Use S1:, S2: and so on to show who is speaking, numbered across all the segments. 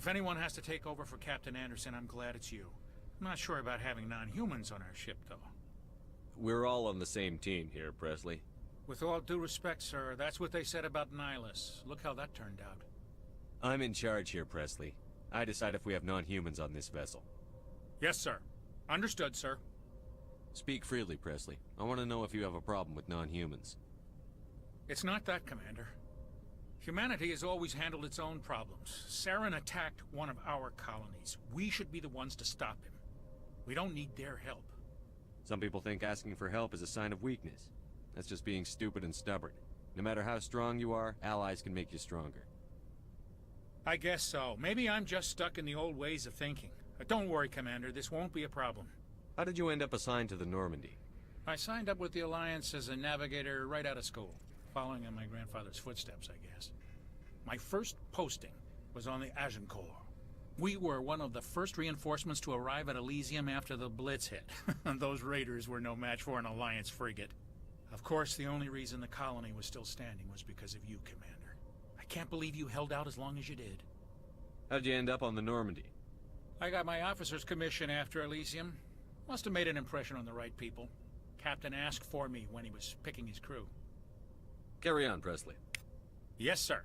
S1: If anyone has to take over for Captain Anderson, I'm glad it's you. I'm not sure about having non-humans on our ship, though.
S2: We're all on the same team here, Presley.
S1: With all due respect, sir, that's what they said about Nihilus. Look how that turned out.
S2: I'm in charge here, Presley. I decide if we have non-humans on this vessel.
S1: Yes, sir. Understood, sir.
S2: Speak freely, Presley. I want to know if you have a problem with non-humans.
S1: It's not that, Commander. Humanity has always handled its own problems. Saren attacked one of our colonies. We should be the ones to stop him. We don't need their help.
S2: Some people think asking for help is a sign of weakness. That's just being stupid and stubborn. No matter how strong you are, allies can make you stronger.
S1: I guess so. Maybe I'm just stuck in the old ways of thinking. Don't worry, Commander. This won't be a problem.
S2: How did you end up assigned to the Normandy?
S1: I signed up with the Alliance as a navigator right out of school, following in my grandfather's footsteps, I guess. My first posting was on the Agincourt. We were one of the first reinforcements to arrive at Elysium after the Blitz hit. Those raiders were no match for an Alliance frigate. Of course, the only reason the colony was still standing was because of you, Commander. I can't believe you held out as long as you did.
S2: How'd you end up on the Normandy?
S1: I got my officer's commission after Elysium. Must have made an impression on the right people. Captain asked for me when he was picking his crew.
S2: Carry on, Presley.
S1: Yes, sir.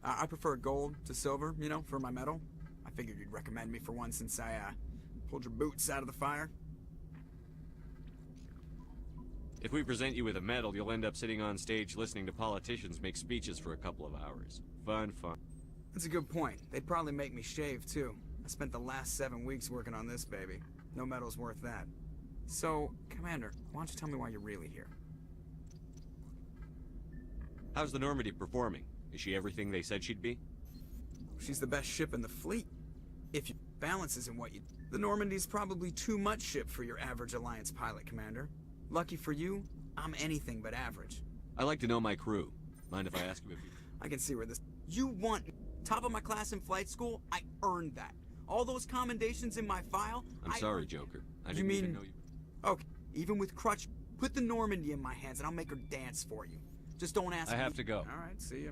S3: I prefer gold to silver, you know, for my medal. I figured you'd recommend me for one since I, pulled your boots out of the fire.
S2: If we present you with a medal, you'll end up sitting on stage listening to politicians make speeches for a couple of hours. Fun, fun.
S3: That's a good point. They'd probably make me shave, too. I spent the last 7 weeks working on this baby. No medal's worth that. So, Commander, why don't you tell me why you're really here?
S2: How's the Normandy performing? Is she everything they said she'd be?
S3: She's the best ship in the fleet. If your balance isn't what you... The Normandy's probably too much ship for your average Alliance pilot, Commander. Lucky for you, I'm anything but average.
S2: I like to know my crew. Mind if I ask you if you...
S3: I can see where this... You want... Top of my class in flight school? I earned that. All those commendations in my file...
S2: I'm sorry, Joker. I didn't even know you...
S3: Okay, even with crutch, put the Normandy in my hands and I'll make her dance for you. Just don't ask me...
S2: I have to go.
S3: All right, see ya.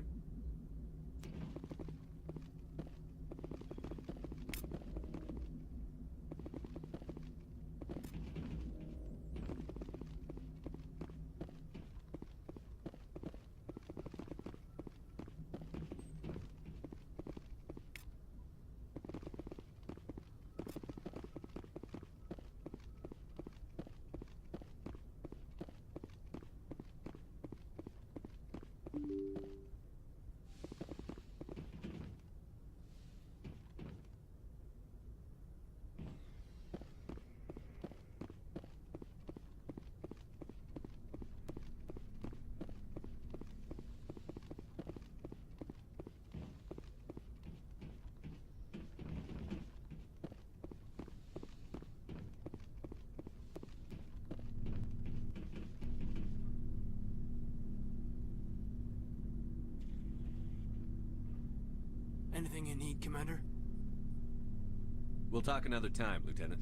S4: Anything you need, Commander?
S2: We'll talk another time, Lieutenant.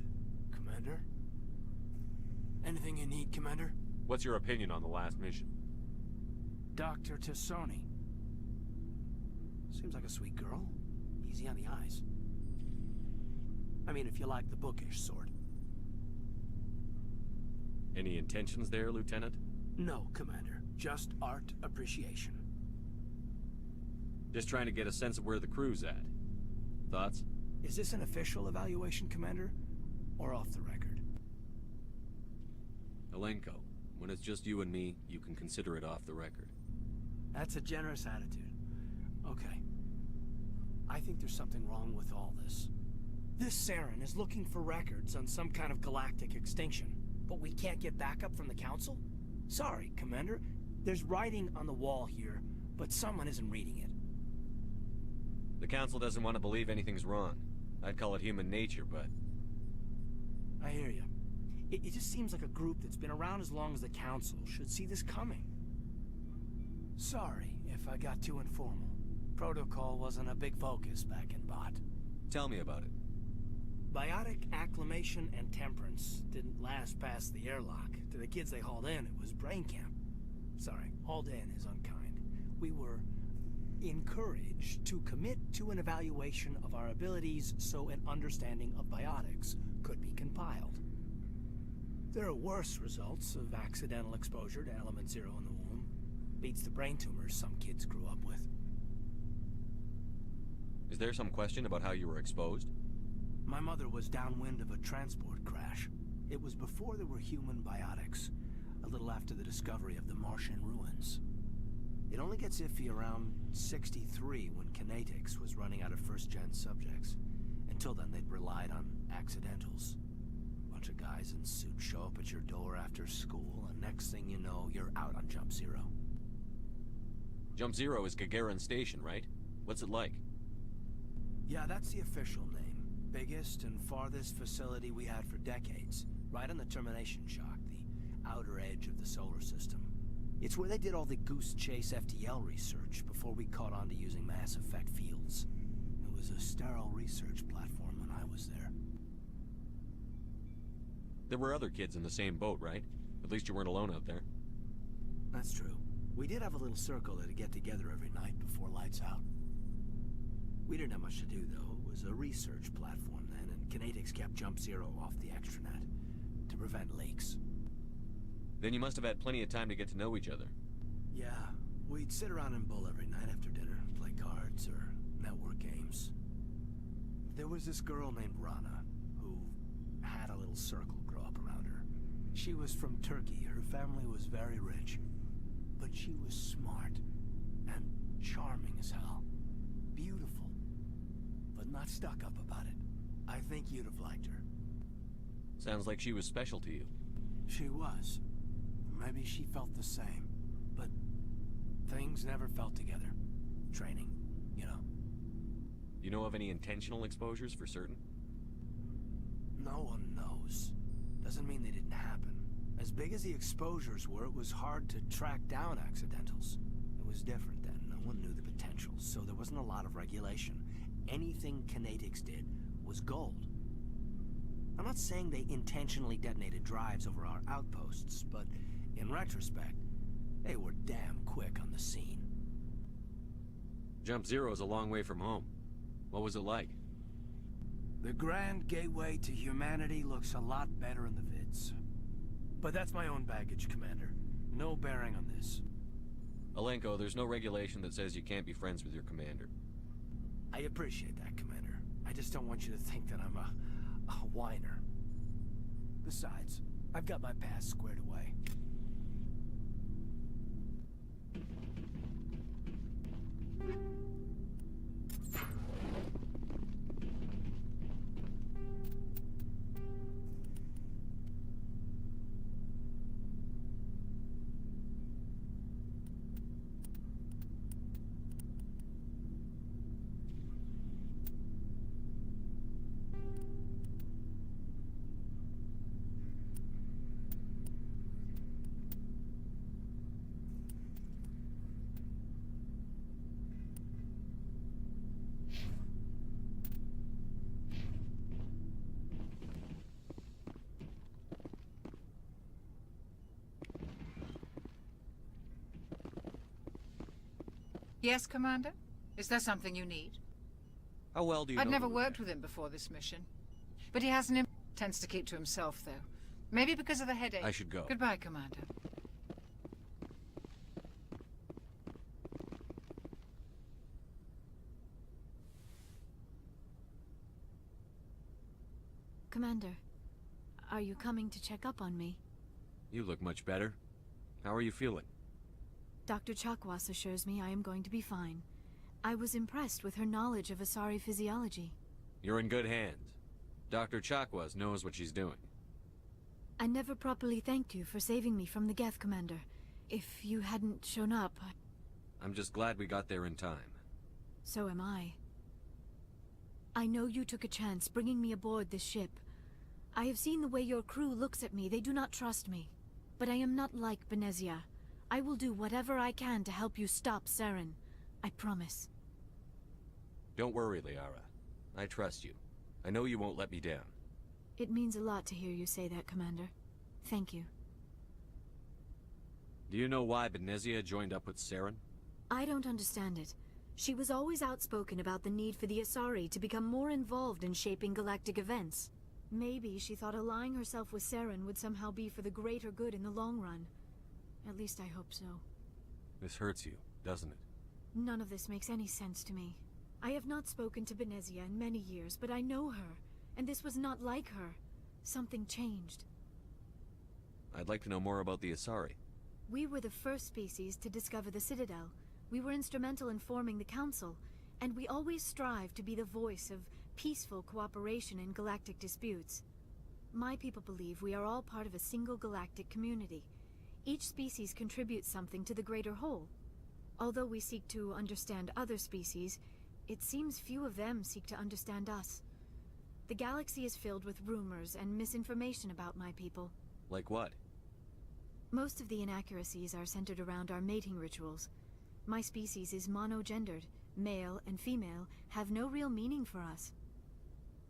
S4: Commander? Anything you need, Commander?
S2: What's your opinion on the last mission?
S4: Dr. Tassoni. Seems like a sweet girl. Easy on the eyes. I mean, if you like the bookish sort.
S2: Any intentions there, Lieutenant?
S4: No, Commander. Just art appreciation.
S2: Just trying to get a sense of where the crew's at. Thoughts?
S4: Is this an official evaluation, Commander? Or off the record?
S2: Alenko, when it's just you and me, you can consider it off the record.
S4: That's a generous attitude. Okay. I think there's something wrong with all this. This Saren is looking for records on some kind of galactic extinction, but we can't get backup from the Council? Sorry, Commander. There's writing on the wall here, but someone isn't reading it.
S2: The Council doesn't want to believe anything's wrong. I'd call it human nature, but...
S4: I hear you. It just seems like a group that's been around as long as the Council should see this coming. Sorry if I got too informal. Protocol wasn't a big focus back in Bot.
S2: Tell me about it.
S4: Biotic acclimation and temperance didn't last past the airlock. To the kids they hauled in, it was brain camp. Sorry, hauled in is unkind. We were encouraged to commit to an evaluation of our abilities so an understanding of biotics could be compiled. There are worse results of accidental exposure to element 0 in the womb. Beats the brain tumors some kids grew up with.
S2: Is there some question about how you were exposed?
S4: My mother was downwind of a transport crash. It was before there were human biotics, a little after the discovery of the Martian ruins. It only gets iffy around 63 when Kinetics was running out of first-gen subjects. Until then, they'd relied on accidentals. Bunch of guys in suits show up at your door after school, and next thing you know, you're out on Jump Zero.
S2: Jump Zero is Gagarin Station, right? What's it like?
S4: Yeah, that's the official name. Biggest and farthest facility we had for decades. Right on the termination shock, the outer edge of the solar system. It's where they did all the Goose Chase FTL research before we caught on to using mass effect fields. It was a sterile research platform when I was there.
S2: There were other kids in the same boat, right? At least you weren't alone out there.
S4: That's true. We did have a little circle that'd get together every night before lights out. We didn't have much to do, though. It was a research platform then, and Kinetics kept Jump Zero off the extranet to prevent leaks.
S2: Then you must have had plenty of time to get to know each other.
S4: Yeah, we'd sit around and bull every night after dinner, play cards or network games. There was this girl named Rana, who had a little circle grow up around her. She was from Turkey. Her family was very rich. But she was smart and charming as hell. Beautiful, but not stuck up about it. I think you'd have liked her.
S2: Sounds like she was special to you.
S4: She was. Maybe she felt the same, but things never felt together. Training, you know.
S2: You know of any intentional exposures for certain?
S4: No one knows. Doesn't mean they didn't happen. As big as the exposures were, it was hard to track down accidentals. It was different then. No one knew the potential, so there wasn't a lot of regulation. Anything Kinetics did was gold. I'm not saying they intentionally detonated drives over our outposts, but in retrospect, they were damn quick on the scene.
S2: Jump Zero is a long way from home. What was it like?
S4: The grand gateway to humanity looks a lot better in the vids. But that's my own baggage, Commander. No bearing on this.
S2: Alenko, there's no regulation that says you can't be friends with your commander.
S4: I appreciate that, Commander. I just don't want you to think that I'm a whiner. Besides, I've got my past squared away.
S5: Yes, Commander? Is there something you need?
S2: How well do you know
S5: I'd never
S2: the
S5: worked
S2: lieutenant?
S5: with him before this mission. But he has an tends to keep to himself, though. Maybe because of the headache.
S2: I should go.
S5: Goodbye, Commander.
S6: Commander, are you coming to check up on me?
S2: You look much better. How are you feeling?
S6: Dr. Chakwas assures me I am going to be fine. I was impressed with her knowledge of Asari physiology.
S2: You're in good hands. Dr. Chakwas knows what she's doing.
S6: I never properly thanked you for saving me from the Geth, Commander. If you hadn't shown up,
S2: I'm just glad we got there in time.
S6: so am I. I know you took a chance bringing me aboard this ship. I have seen the way your crew looks at me. They do not trust me. But I am not like Benezia. I will do whatever I can to help you stop Saren. I promise.
S2: Don't worry, Liara. I trust you. I know you won't let me down.
S6: It means a lot to hear you say that, Commander. Thank you.
S2: Do you know why Benezia joined up with Saren?
S6: I don't understand it. She was always outspoken about the need for the Asari to become more involved in shaping galactic events. Maybe she thought allying herself with Saren would somehow be for the greater good in the long run. At least I hope so.
S2: This hurts you, doesn't it?
S6: None of this makes any sense to me. I have not spoken to Benezia in many years, but I know her, and this was not like her. Something changed.
S2: I'd like to know more about the Asari.
S6: We were the first species to discover the Citadel. We were instrumental in forming the Council, and we always strive to be the voice of peaceful cooperation in galactic disputes. My people believe we are all part of a single galactic community. Each species contributes something to the greater whole. Although we seek to understand other species, it seems few of them seek to understand us. The galaxy is filled with rumors and misinformation about my people.
S2: Like what?
S6: Most of the inaccuracies are centered around our mating rituals. My species is monogendered. Male and female have no real meaning for us.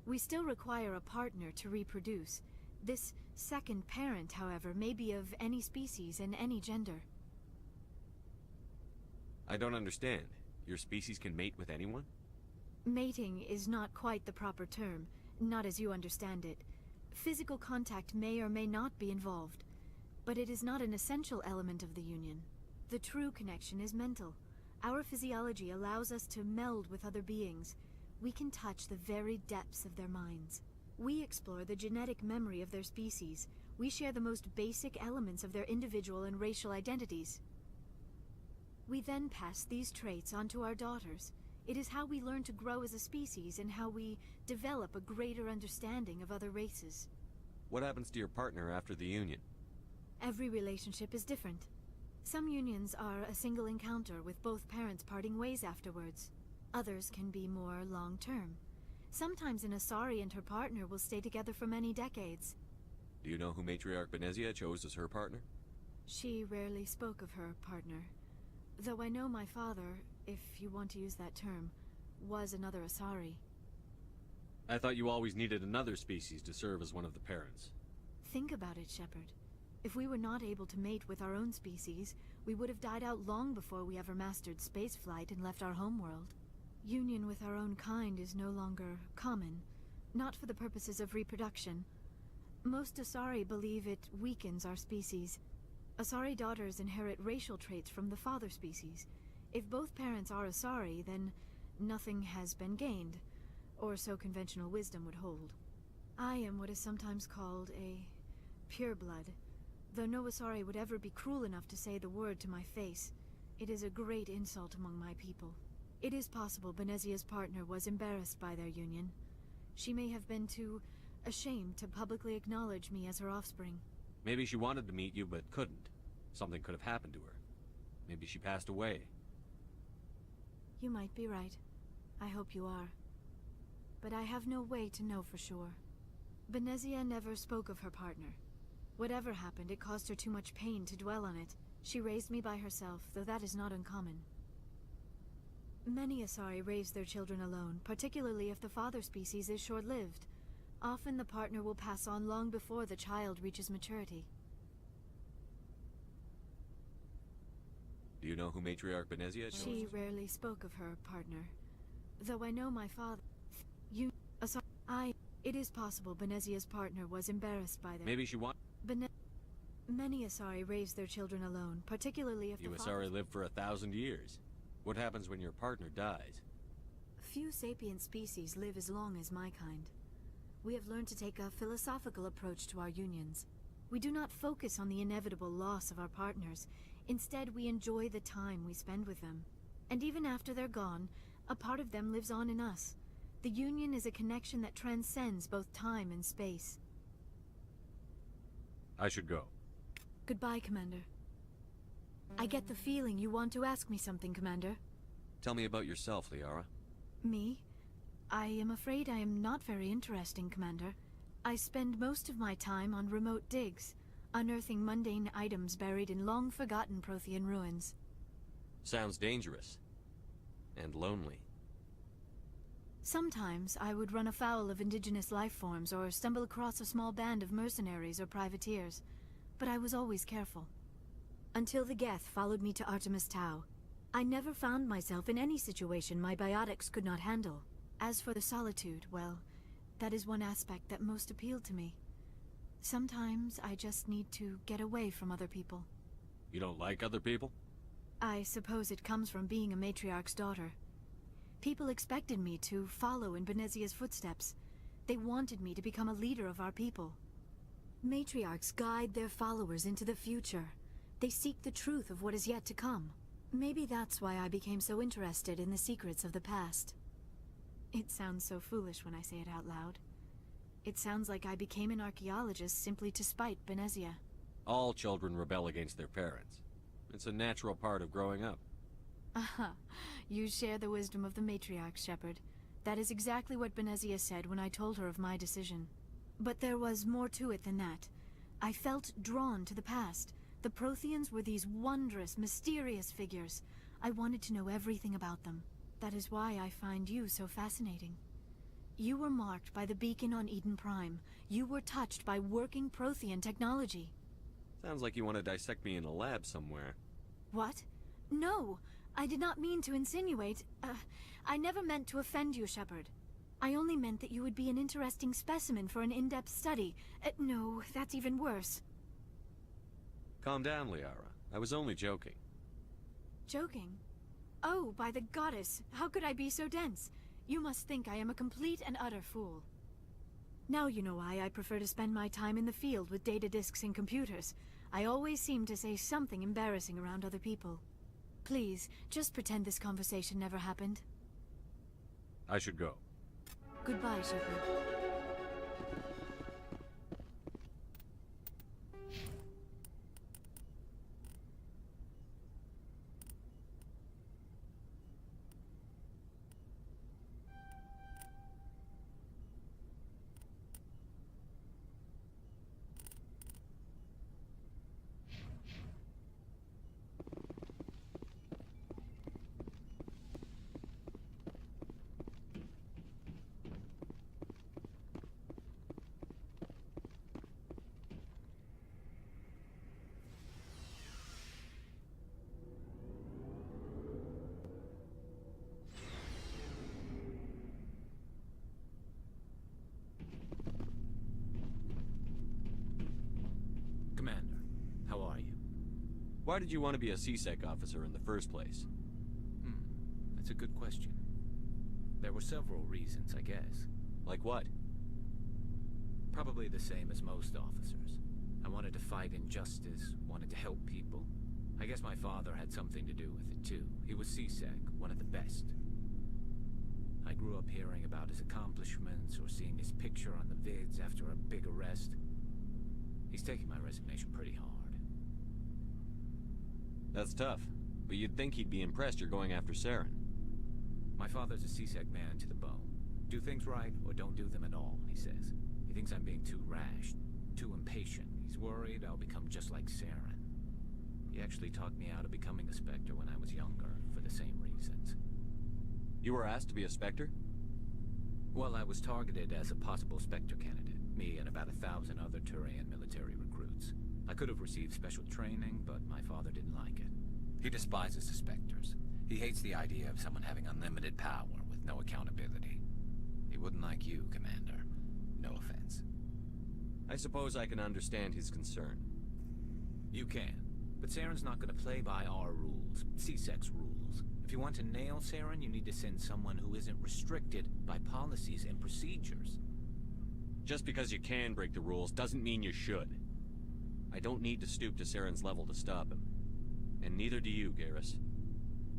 S6: We still require a partner to reproduce. This second parent, however, may be of any species and any gender.
S2: I don't understand. Your species can mate with anyone?
S6: Mating is not quite the proper term, not as you understand it. Physical contact may or may not be involved, but it is not an essential element of the union. The true connection is mental. Our physiology allows us to meld with other beings. We can touch the very depths of their minds. We explore the genetic memory of their species. We share the most basic elements of their individual and racial identities. We then pass these traits on to our daughters. It is how we learn to grow as a species and how we develop a greater understanding of other races.
S2: What happens to your partner after the union?
S6: Every relationship is different. Some unions are a single encounter with both parents parting ways afterwards. Others can be more long-term. Sometimes an Asari and her partner will stay together for many decades.
S2: Do you know who Matriarch Benezia chose as her partner?
S6: She rarely spoke of her partner. Though I know my father, if you want to use that term, was another Asari.
S2: I thought you always needed another species to serve as one of the parents.
S6: Think about it, Shepard. If we were not able to mate with our own species, we would have died out long before we ever mastered spaceflight and left our homeworld. Union with our own kind is no longer common, not for the purposes of reproduction. Most Asari believe it weakens our species. Asari daughters inherit racial traits from the father species. If both parents are Asari, then nothing has been gained, or so conventional wisdom would hold. I am what is sometimes called a pureblood. Though no Asari would ever be cruel enough to say the word to my face, it is a great insult among my people. It is possible Benezia's partner was embarrassed by their union. She may have been too ashamed to publicly acknowledge me as her offspring.
S2: Maybe she wanted to meet you but couldn't. Something could have happened to her. Maybe she passed away.
S6: You might be right. I hope you are. But I have no way to know for sure. Benezia never spoke of her partner. Whatever happened, it caused her too much pain to dwell on it. She raised me by herself, though that is not uncommon. Many Asari raise their children alone, particularly if the father species is short-lived. Often the partner will pass on long before the child reaches maturity.
S2: Do you know who Matriarch Benezia chose?
S6: She rarely spoke of her partner. Though I know my father... It is possible Benezia's partner was embarrassed by their...
S2: Maybe she want...
S6: Many Asari raise their children alone, particularly if
S2: You
S6: the
S2: Asari live for 1,000 years. What happens when your partner dies?
S6: Few sapient species live as long as my kind. We have learned to take a philosophical approach to our unions. We do not focus on the inevitable loss of our partners. Instead, we enjoy the time we spend with them. And even after they're gone, a part of them lives on in us. The union is a connection that transcends both time and space.
S2: I should go.
S6: Goodbye, Commander. I get the feeling you want to ask me something, Commander.
S2: Tell me about yourself, Liara.
S6: Me? I am afraid I am not very interesting, Commander. I spend most of my time on remote digs, unearthing mundane items buried in long-forgotten Prothean ruins.
S2: Sounds dangerous. And lonely.
S6: Sometimes I would run afoul of indigenous life forms or stumble across a small band of mercenaries or privateers, but I was always careful. Until the Geth followed me to Artemis Tau, I never found myself in any situation my biotics could not handle. As for the solitude, well, that is one aspect that most appealed to me. Sometimes I just need to get away from other people.
S2: You don't like other people?
S6: I suppose it comes from being a matriarch's daughter. People expected me to follow in Benezia's footsteps. They wanted me to become a leader of our people. Matriarchs guide their followers into the future. They seek the truth of what is yet to come. Maybe that's why I became so interested in the secrets of the past. It sounds so foolish when I say it out loud. It sounds like I became an archaeologist simply to spite Benezia.
S2: All children rebel against their parents. It's a natural part of growing up.
S6: Aha, you share the wisdom of the matriarch, Shepard. That is exactly what Benezia said when I told her of my decision. But there was more to it than that. I felt drawn to the past. The Protheans were these wondrous, mysterious figures. I wanted to know everything about them. That is why I find you so fascinating. You were marked by the beacon on Eden Prime. You were touched by working Prothean technology.
S2: Sounds like you want to dissect me in a lab somewhere.
S6: What? No! I did not mean to insinuate. I never meant to offend you, Shepard. I only meant that you would be an interesting specimen for an in-depth study. No, that's even worse.
S2: Calm down, Liara. I was only joking.
S6: Joking? Oh, by the goddess, how could I be so dense? You must think I am a complete and utter fool. Now you know why I prefer to spend my time in the field with data disks and computers. I always seem to say something embarrassing around other people. Please, just pretend this conversation never happened.
S2: I should go.
S6: Goodbye, Shepard.
S7: Commander, how are you?
S2: Why did you want to be a CSEC officer in the first place?
S7: That's a good question. There were several reasons, I guess.
S2: Like what?
S7: Probably the same as most officers. I wanted to fight injustice, wanted to help people. I guess my father had something to do with it too. He was CSEC, one of the best. I grew up hearing about his accomplishments or seeing his picture on the vids after a big arrest. He's taking my resignation pretty hard.
S2: That's tough, but you'd think he'd be impressed you're going after Saren.
S7: My father's a CSEC man to the bone. Do things right or don't do them at all, he says. He thinks I'm being too rash, too impatient. He's worried I'll become just like Saren. He actually talked me out of becoming a Spectre when I was younger, for the same reasons.
S2: You were asked to be a Spectre?
S7: Well, I was targeted as a possible Spectre candidate, me and about 1,000 other Turian military recruits. I could have received special training, but my father didn't like it. He despises the Spectres. He hates the idea of someone having unlimited power with no accountability. He wouldn't like you, Commander. No offense.
S2: I suppose I can understand his concern.
S7: You can. But Saren's not going to play by our rules, CSEC's rules. If you want to nail Saren, you need to send someone who isn't restricted by policies and procedures.
S2: Just because you can break the rules doesn't mean you should. I don't need to stoop to Saren's level to stop him. And neither do you, Garrus.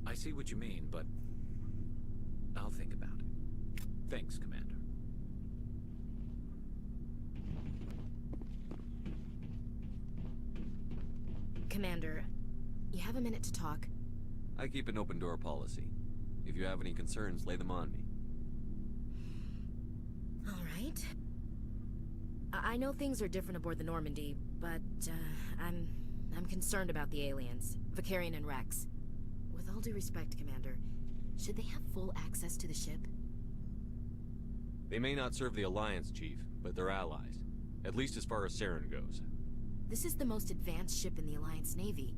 S7: I see what you mean, but I'll think about it. Thanks, Commander.
S8: Commander, you have a minute to talk?
S2: I keep an open door policy. If you have any concerns, lay them on me.
S8: All right. I know things are different aboard the Normandy, but I'm concerned about the aliens, Vicarian and Rex. With all due respect, Commander, should they have full access to the ship?
S2: They may not serve the Alliance, Chief, but they're allies. At least as far as Saren goes.
S8: This is the most advanced ship in the Alliance Navy.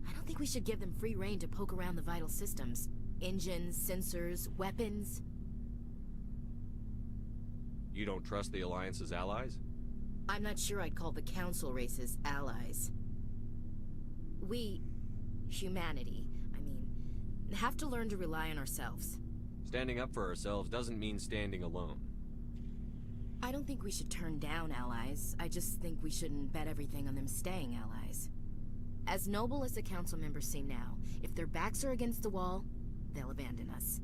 S8: I don't think we should give them free rein to poke around the vital systems. Engines, sensors, weapons.
S2: You don't trust the Alliance's allies?
S8: I'm not sure I'd call the Council races allies. We, humanity, have to learn to rely on ourselves.
S2: Standing up for ourselves doesn't mean standing alone.
S8: I don't think we should turn down allies. I just think we shouldn't bet everything on them staying allies. As noble as the Council members seem now, if their backs are against the wall, they'll abandon us.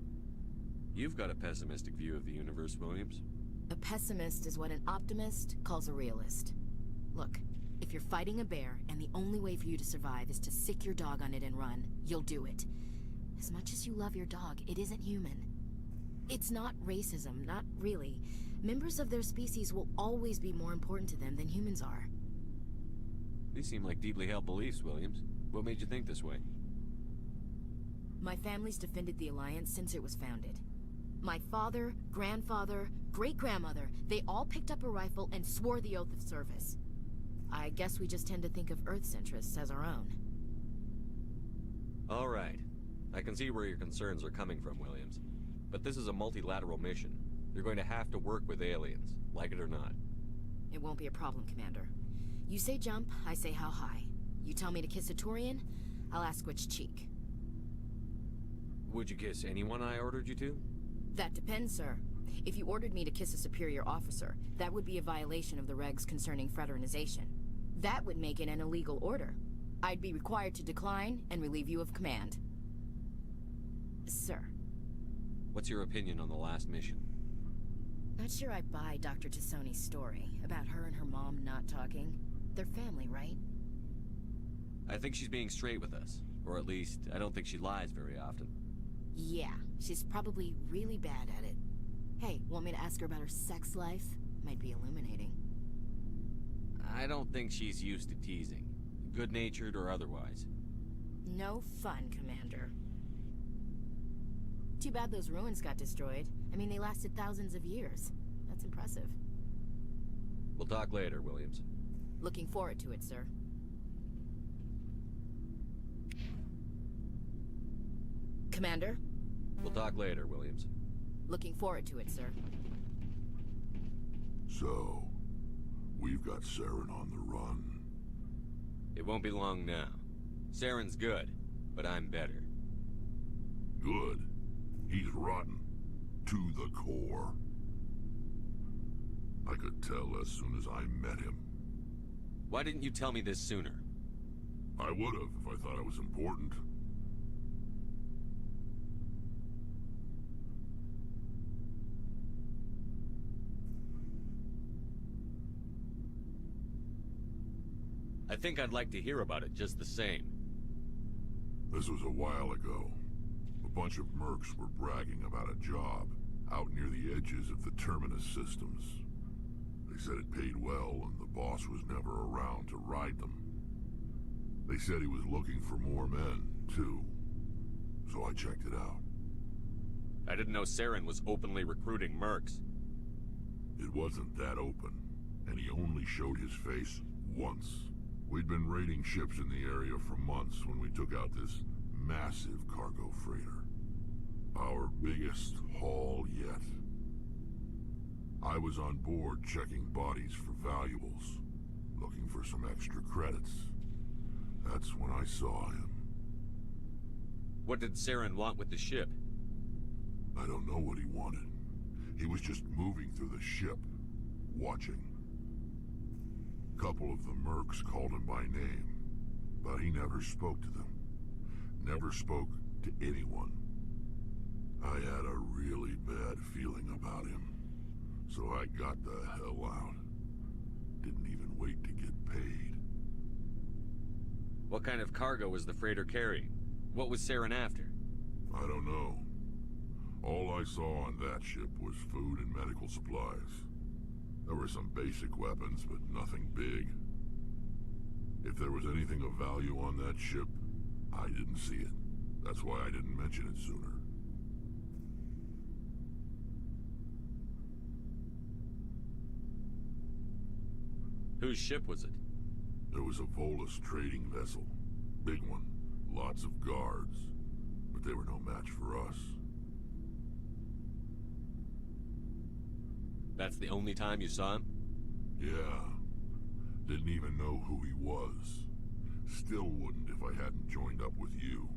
S2: You've got a pessimistic view of the universe, Williams.
S8: A pessimist is what an optimist calls a realist. Look, if you're fighting a bear and the only way for you to survive is to sick your dog on it and run, you'll do it. As much as you love your dog, it isn't human. It's not racism, not really. Members of their species will always be more important to them than humans are.
S2: These seem like deeply held beliefs, Williams. What made you think this way?
S8: My family's defended the Alliance since it was founded. My father, grandfather, great-grandmother, they all picked up a rifle and swore the oath of service. I guess we just tend to think of Earth's interests as our own.
S2: All right. I can see where your concerns are coming from, Williams. But this is a multilateral mission. You're going to have to work with aliens, like it or not.
S8: It won't be a problem, Commander. You say jump, I say how high. You tell me to kiss a Turian, I'll ask which cheek.
S2: Would you kiss anyone I ordered you to?
S8: That depends, sir. If you ordered me to kiss a superior officer, that would be a violation of the regs concerning fraternization. That would make it an illegal order. I'd be required to decline and relieve you of command. Sir.
S2: What's your opinion on the last mission?
S8: Not sure I buy Dr. Tassoni's story about her and her mom not talking. They're family, right?
S2: I think she's being straight with us. Or at least, I don't think she lies very often.
S8: Yeah, she's probably really bad at it. Hey, want me to ask her about her sex life? Might be illuminating.
S2: I don't think she's used to teasing. Good-natured or otherwise.
S8: No fun, Commander. Too bad those ruins got destroyed. I mean, they lasted thousands of years. That's impressive.
S2: We'll talk later, Williams.
S8: Looking forward to it, sir. Commander?
S2: We'll talk later, Williams.
S8: Looking forward to it, sir.
S9: So, we've got Saren on the run.
S2: It won't be long now. Saren's good, but I'm better.
S9: Good. He's rotten. To the core. I could tell as soon as I met him.
S2: Why didn't you tell me this sooner?
S9: I would've if I thought it was important.
S2: I think I'd like to hear about it just the same.
S9: This was a while ago. A bunch of mercs were bragging about a job out near the edges of the Terminus systems. They said it paid well and the boss was never around to ride them. They said he was looking for more men, too. So I checked it out.
S2: I didn't know Saren was openly recruiting mercs.
S9: It wasn't that open, and he only showed his face once. We'd been raiding ships in the area for months when we took out this massive cargo freighter. Our biggest haul yet. I was on board checking bodies for valuables, looking for some extra credits. That's when I saw him.
S2: What did Saren want with the ship?
S9: I don't know what he wanted. He was just moving through the ship, watching. Couple of the mercs called him by name, but he never spoke to them. Never spoke to anyone. I had a really bad feeling about him, so I got the hell out. Didn't even wait to get paid.
S2: What kind of cargo was the freighter carrying? What was Saren after?
S9: I don't know. All I saw on that ship was food and medical supplies. There were some basic weapons, but nothing big. If there was anything of value on that ship, I didn't see it. That's why I didn't mention it sooner.
S2: Whose ship was it?
S9: There was a Volus trading vessel. Big one. Lots of guards. But they were no match for us.
S2: That's the only time you saw him?
S9: Yeah. Didn't even know who he was. Still wouldn't if I hadn't joined up with you.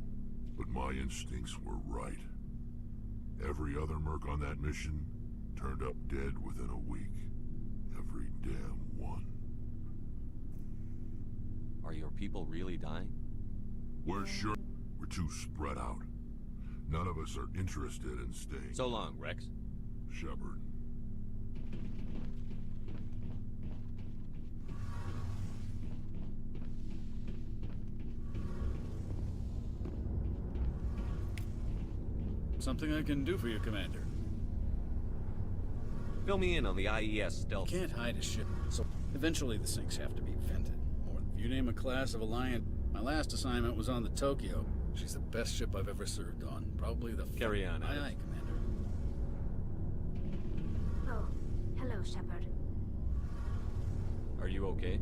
S9: But my instincts were right. Every other merc on that mission turned up dead within a week. Every damn one.
S2: Are your people really dying?
S9: We're sure we're too spread out. None of us are interested in staying.
S2: So long, Rex.
S9: Shepard.
S10: Something I can do for you, Commander.
S2: Fill me in on the IES stealth.
S10: Can't hide a ship, so eventually the sinks have to be vented. Or if you name a class of Alliance, my last assignment was on the Tokyo. She's the best ship I've ever served on. Probably the...
S2: Carry on,
S10: Aye,
S2: Alice.
S10: aye, Commander.
S6: Oh, hello, Shepard.
S2: Are you okay?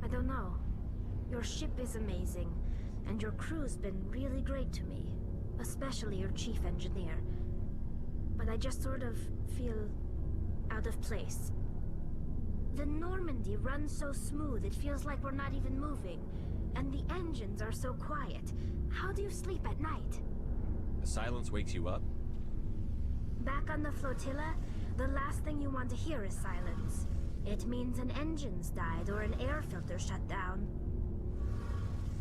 S6: I don't know. Your ship is amazing, and your crew's been really great to me. Especially your chief engineer. But I just sort of feel out of place. The Normandy runs so smooth it feels like we're not even moving. And the engines are so quiet. How do you sleep at night?
S2: The silence wakes you up?
S6: Back on the flotilla, the last thing you want to hear is silence. It means an engine's died or an air filter shut down.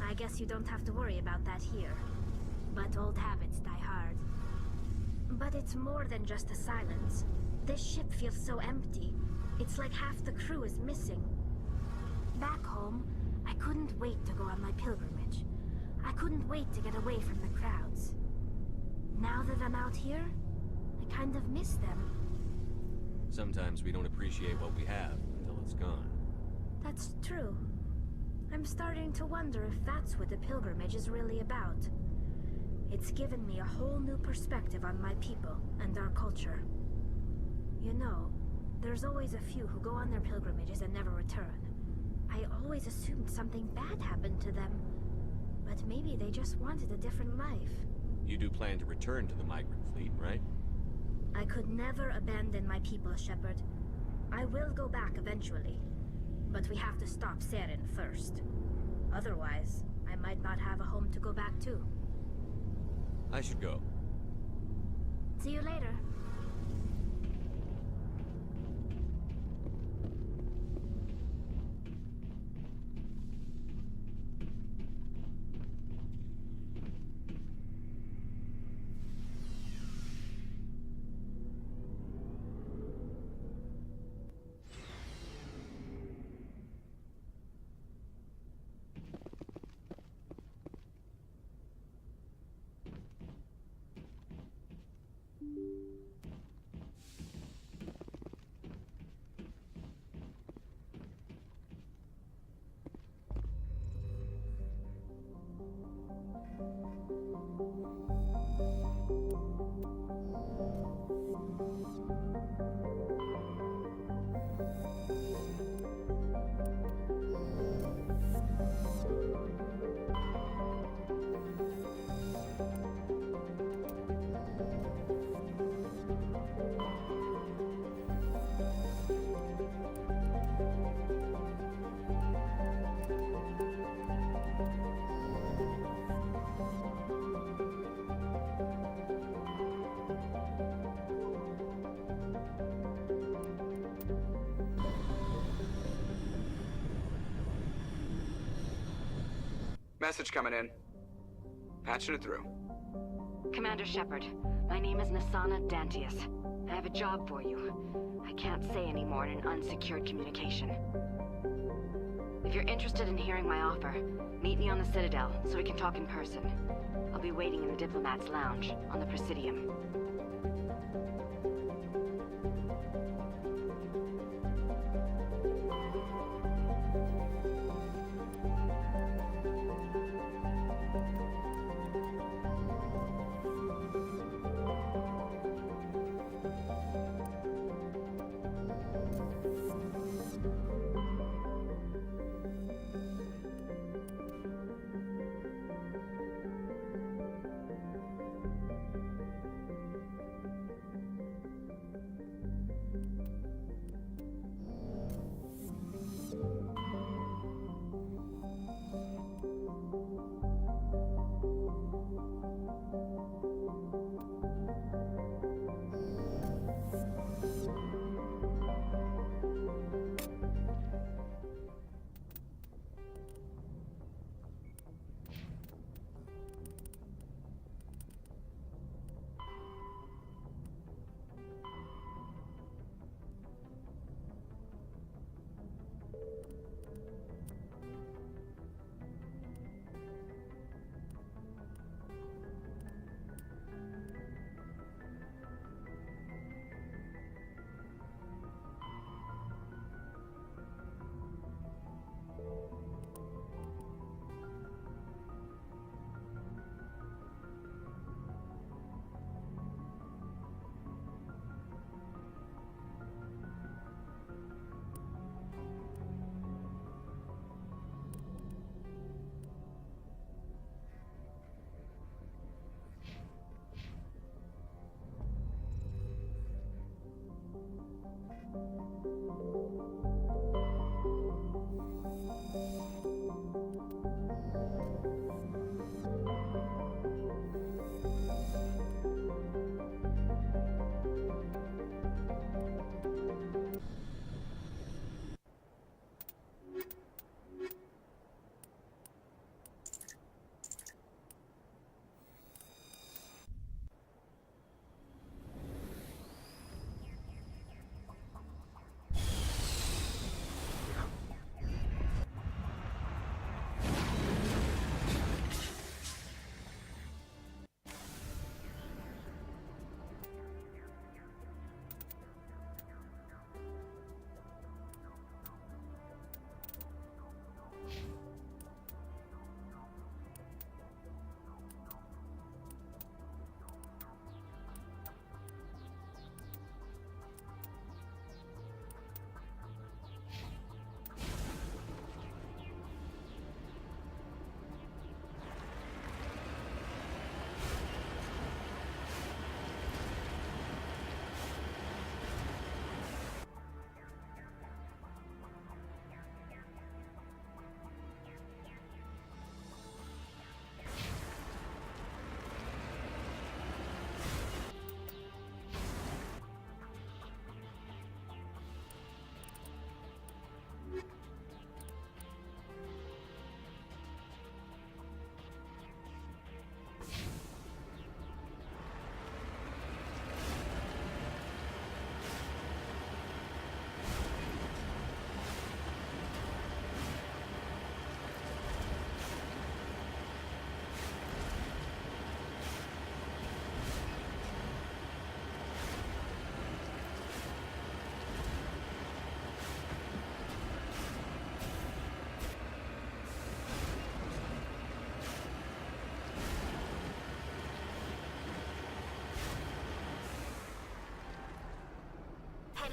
S6: I guess you don't have to worry about that here. But old habits die hard. But it's more than just the silence. This ship feels so empty. It's like half the crew is missing. Back home, I couldn't wait to go on my pilgrimage. I couldn't wait to get away from the crowds. Now that I'm out here, I kind of miss them.
S2: Sometimes we don't appreciate what we have until it's gone.
S6: That's true. I'm starting to wonder if that's what the pilgrimage is really about. It's given me a whole new perspective on my people and our culture. You know, there's always a few who go on their pilgrimages and never return. I always assumed something bad happened to them. But maybe they just wanted a different life.
S2: You do plan to return to the migrant fleet, right?
S6: I could never abandon my people, Shepard. I will go back eventually. But we have to stop Saren first. Otherwise, I might not have a home to go back to.
S2: I should go.
S6: See you later.
S3: Message coming in. Patching it through.
S11: Commander Shepard, my name is Nasana Dantius. I have a job for you. I can't say any more in an unsecured communication. If you're interested in hearing my offer, meet me on the Citadel so we can talk in person. I'll be waiting in the Diplomat's Lounge on the Presidium.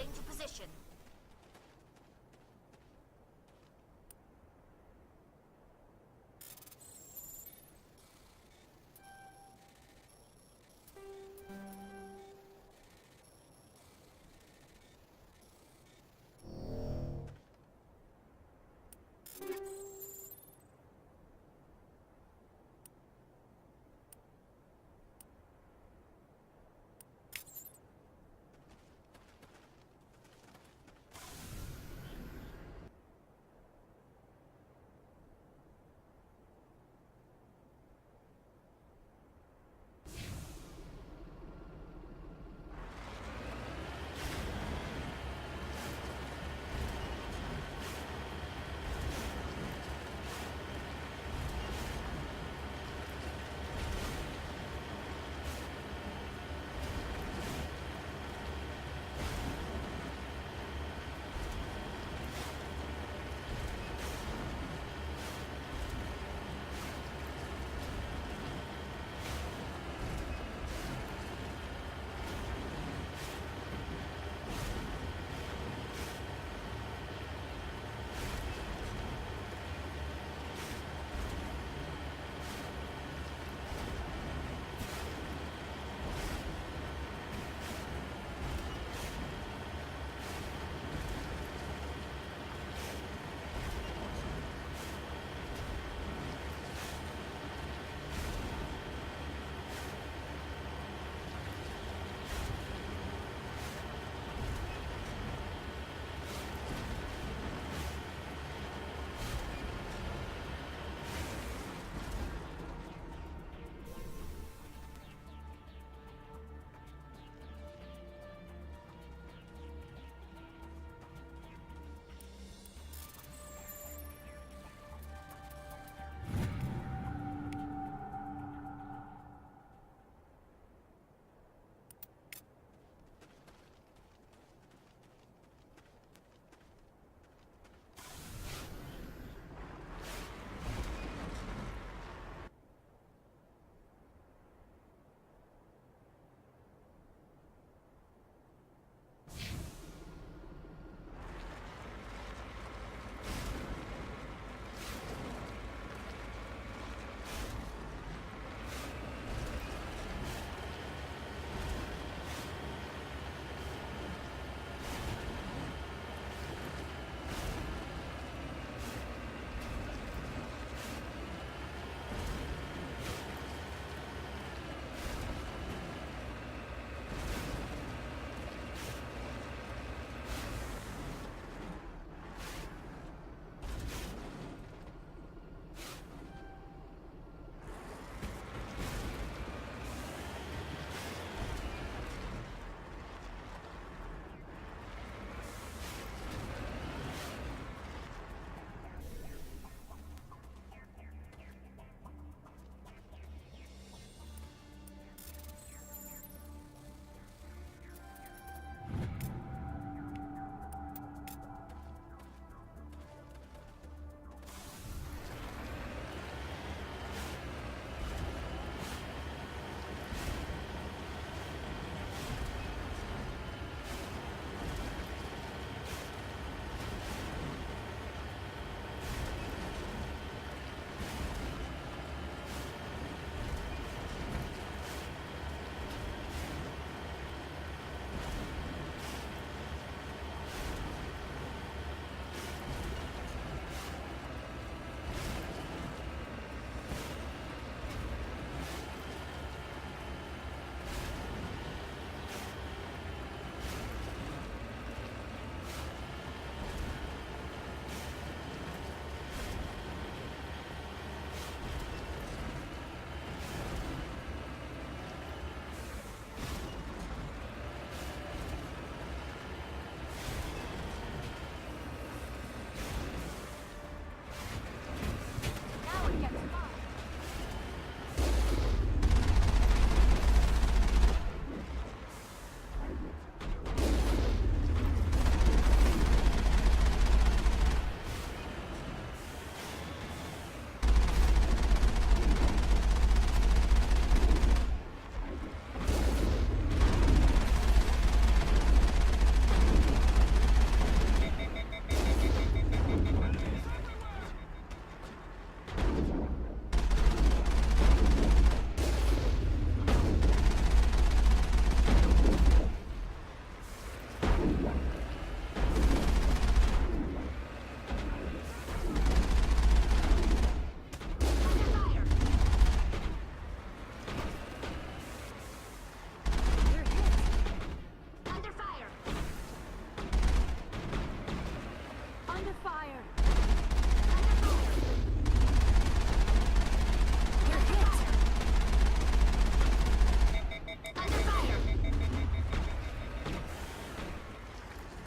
S12: Getting to position.
S6: Under fire!
S8: You're hit! Under fire!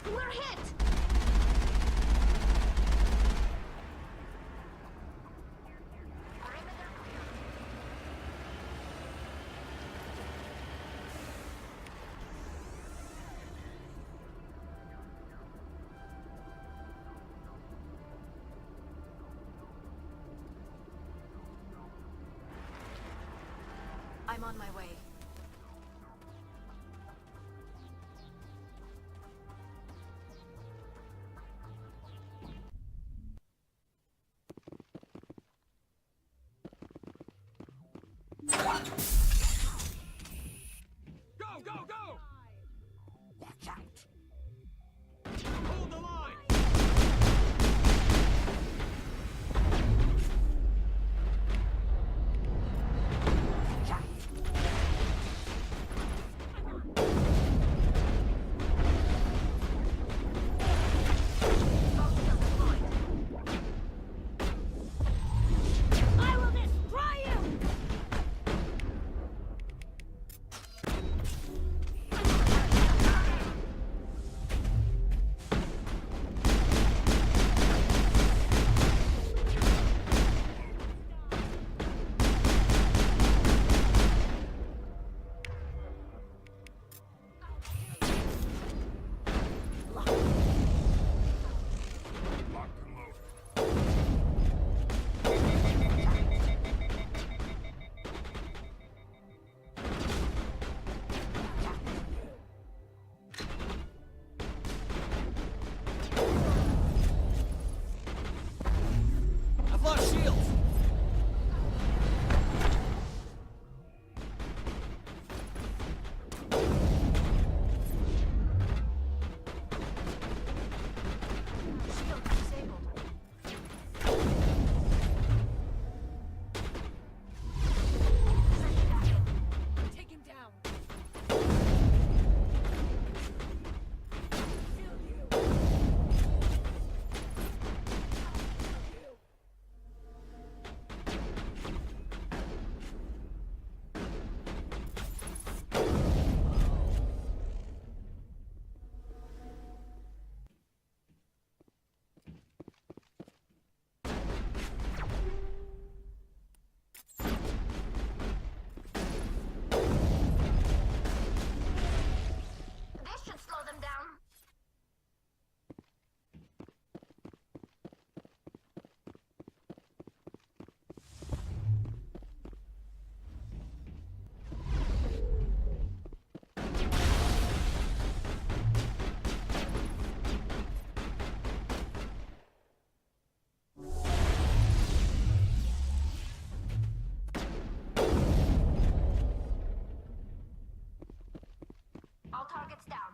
S8: We're hit! I'm on my way.
S7: Go, go, go! Watch out! Hold the line!
S6: I will destroy you!
S9: Locked and loaded.
S4: I've lost shields!
S6: Shield disabled. Take him down.
S8: This should slow them down. All targets down.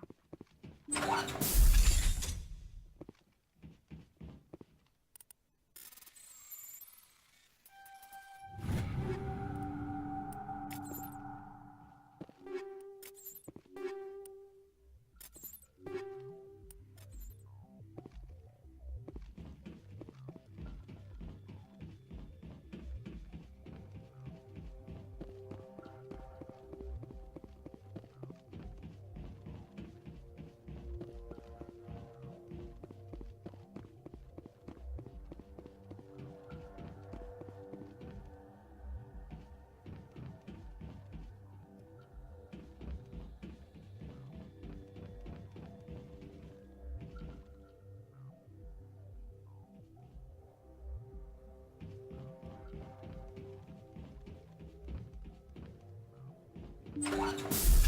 S9: Locked.